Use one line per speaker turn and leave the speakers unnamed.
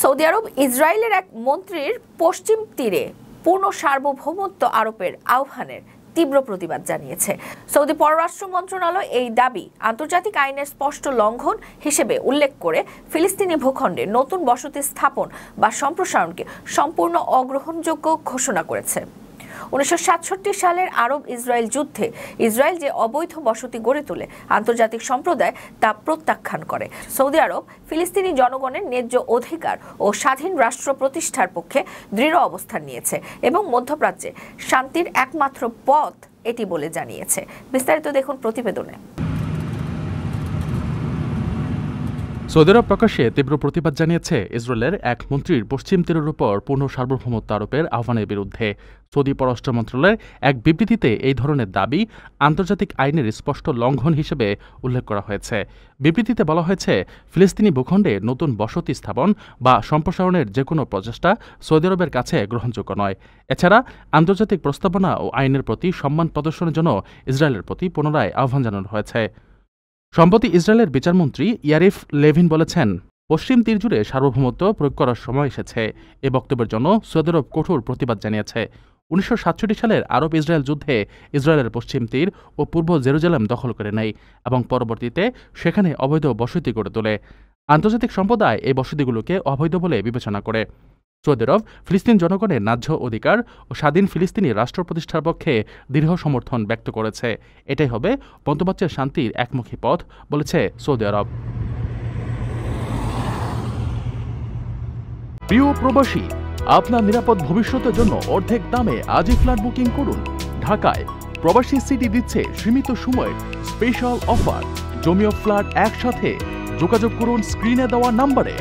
Saudi আরব ইসরায়েলের এক মন্ত্রীর পশ্চিম তীরে পূর্ণ সার্বভৌমত্ব আরোপের আহ্বানের তীব্র প্রতিবাদ জানিয়েছে। সৌদি পররাষ্ট্র মন্ত্রণালয় এই দাবি আন্তর্জাতিক আইনের স্পষ্ট লঙ্ঘন হিসেবে উল্লেখ করে ফিলিস্তিনি ভূখণ্ডে নতুন বসতি স্থাপন বা সম্প্রসারণকে সম্পূর্ণ অগ্রহণযোগ্য ঘোষণা করেছে। 1967 সালের আরব ইসরায়েল যুদ্ধে ইসরায়েল যে অবৈধ বসতি গড়ে তোলে আন্তর্জাতিক সম্প্রদায় তা প্রত্যাখ্যান করে। সৌদি আরব ফিলিস্তিনি জনগণের ন্যায্য অধিকার ও স্বাধীন রাষ্ট্র প্রতিষ্ঠার পক্ষে দৃঢ় অবস্থান নিয়েছে এবং মধ্যপ্রাচ্যে শান্তির একমাত্র পথ এটি বলে জানিয়েছে। বিস্তারিত দেখুন প্রতিবেদনে।
সৌদি আরব প্রকাশ্যে তীব্র প্রতিবাদ জানিয়েছে ইসরায়েলের এক মন্ত্রীর পশ্চিম তীরের উপর পূর্ণ সার্বভৌমত্ব আরোপের আহ্বানের বিরুদ্ধে। সৌদি পররাষ্ট্র মন্ত্রণালয়ের এক বিবৃতিতে এই ধরনের দাবি আন্তর্জাতিক আইনের স্পষ্ট লঙ্ঘন হিসেবে উল্লেখ করা হয়েছে। বিবৃতিতে বলা হয়েছে, ফিলিস্তিনি ভূখণ্ডে নতুন বসতি স্থাপন বা সম্প্রসারণের যেকোনো প্রচেষ্টা সৌদি আরবের কাছে গ্রহণযোগ্য নয়। এছাড়া আন্তর্জাতিক প্রস্তাবনা ও আইনের প্রতি সম্মান প্রদর্শনের জন্য ইসরায়েলের প্রতি পুনরায় আহ্বান জানানো হয়েছে। সম্প্রতি ইসরায়েলের বিচারমন্ত্রী ইয়ারিফ লেভিন বলেছেন, পশ্চিম তীর জুড়ে সার্বভৌমত্ব প্রয়োগ করার সময় এসেছে। এ বক্তব্যের জন্য সৌদি আরব কঠোর প্রতিবাদ জানিয়েছে। 1967 সালের আরব ইসরায়েল যুদ্ধে ইসরায়েলের পশ্চিম তীর ও পূর্ব জেরুজালেম দখল করে নেয় এবং পরবর্তীতে সেখানে অবৈধ বসতি গড়ে তোলে। আন্তর্জাতিক সম্প্রদায় এই বসতিগুলোকে অবৈধ বলে বিবেচনা করে। সৌদি আরব ফিলিস্তিন জনগণের ন্যায্য অধিকার ও স্বাধীন ফিলিস্তিনি রাষ্ট্র প্রতিষ্ঠার পক্ষে দৃঢ় সমর্থন ব্যক্ত করেছে। এটাই হবে মধ্যপ্রাচ্যের শান্তির একমুখী পথ, বলেছে সৌদি আরব।
প্রিয় প্রবাসী, আপনার নিরাপদ ভবিষ্যতের জন্য অর্ধেক দামে আজই ফ্ল্যাট বুকিং করুন। ঢাকায় প্রবাসী সিটি দিচ্ছে সীমিত সময়ের স্পেশাল অফার। জমিও ফ্ল্যাট একসাথে। যোগাযোগ করুন স্ক্রিনে দেওয়া নাম্বারে।